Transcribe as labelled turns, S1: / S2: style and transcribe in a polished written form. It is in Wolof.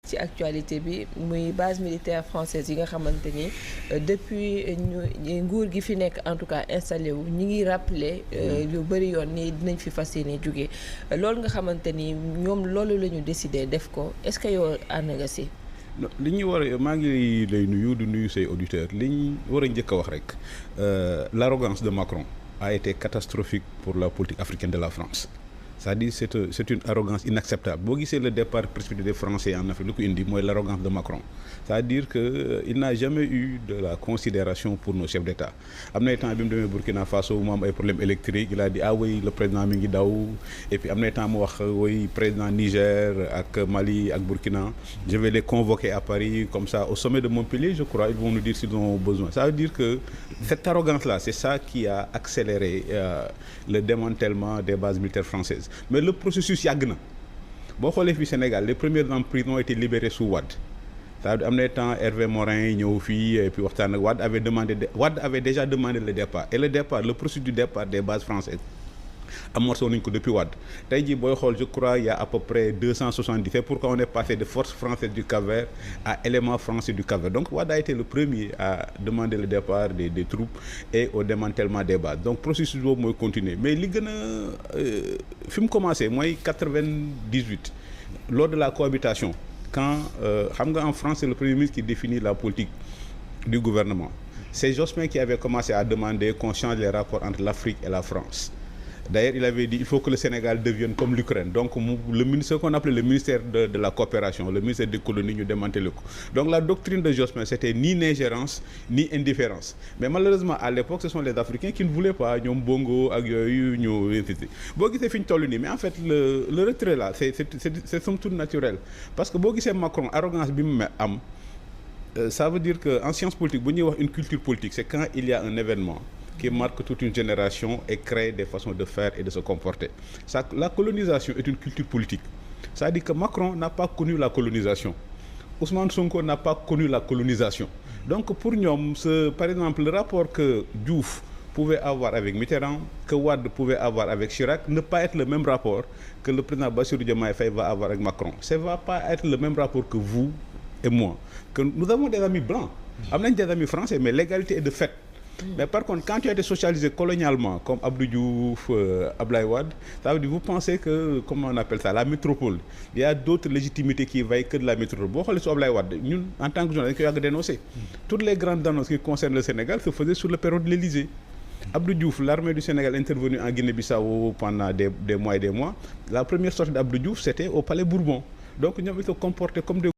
S1: ci actualité bi muy base militaire française yi nga xamante ni depuis nguur gi fi nekk en tout cas installé wu ñi ngi rappeler yu bëri yoon ni dinañ fi fas yéene jóge loolu nga xamante ni ñoom loolu la ñu décidé def ko est-ce que yow ànd nga si.
S2: li ñu war a maa ngi lay nuyu du nuyu say auditeurs li ñu war a njëkk a wax rek l'arrogance de Macron a été catastrophique pour la politique africaine de la France. C'est-à-dire c'est une arrogance inacceptable boo gisee le départ précipité des Français en Afrique lu ko indi mooy l'arrogance de Macron c'est-à-dire que il n'a jamais eu de la considération pour nos chefs d'État am na temps bi mu demee Burkina Faso mu am ay problèmes électriques il a dit ah oui le président mi ngi daw et puis am na temps mu wax oui président Niger ak Mali ak Burkina je vais les convoquer à Paris comme ça au sommet de Montpellier je crois ils vont nous dire s'ils ont besoin ça veut dire que cette arrogance-là c'est ça qui a accéléré le démantèlement des bases militaires françaises mais le processus yàgg na boo xoolee fii Sénégal les premiers en prison ont été libérés sous Wade c'est-à-dire am na temps Hervé Morin ñëw fii et puis waxtaan ak Wade avait déjà demandé le départ et le processus du départ des bases françaises amorcé nañ ko depuis Wade tey jii booy xool je crois il y a à peu près 270 c'est pourquoi on est passé de forces françaises du Cap-Vert à éléments français du Cap-Vert donc Wade a été le premier à demander le départ des troupes et au démantèlement des bases donc processus boobu mooy continuer mais li gën a fi mu commencé mooy 98 lors de la cohabitation quand xam nga en France c'est le premier ministre qui définit la politique du gouvernement c'est Jospin qui avait commencé à demander qu'on change les rapports entre l'Afrique et la France. D'ailleurs, il avait dit il faut que le Sénégal devienne comme l'Ukraine. Donc, le ministère qu'on appelait le ministère de la coopération, le ministère des colonies, ñu démantelé ko. Donc, la doctrine de Jospin, c'était ni ingérence, ni indifférence. Mais malheureusement, à l'époque, ce sont les Africains qui ne voulaient pas. Ñoom Bongo ak yooyu ñu insisté. Boo gisee fi ñu toll nii mais en fait le retrait là, c'est somme toute naturel. Parce que boo gisee Macron arrogance bi mu am, ça veut dire que en science politique bu ñuy wax une culture politique, c'est quand il y a un événement qui marque toute une génération et crée des façons de faire et de se comporter. La colonisation est une culture politique. C'est-à-dire que Macron n'a pas connu la colonisation. Ousmane Sonko n'a pas connu la colonisation. Donc pour ñoom, par exemple, le rapport que Diouf pouvait avoir avec Mitterrand, que Wade pouvait avoir avec Chirac, ne pas être le même rapport que le président Bassirou Diomaye Faye va avoir avec Macron. Ça ne va pas être le même rapport que vous et moi. Que nous avons des amis blancs. Nous avons des amis français, mais l'égalité est de fait. Mais par contre, quand tu as été socialisé colonialement, comme Abdou Diouf, Ablaye Wade, ça veut dire vous pensez que, comment on appelle ça, la métropole, il y a d'autres légitimités qui vaillent que de la métropole. Bon, Ablaye Wade, nous, en tant que journaliste, nous avons dénoncé. Toutes les grandes annonces qui concernent le Sénégal se faisaient sur le perron de l'Élysée. Abdou Diouf, l'armée du Sénégal est intervenue en Guinée-Bissau pendant des mois et des mois. La première sortie d'Abdou Diouf, c'était au Palais Bourbon. Donc, nous avons été comportés comme des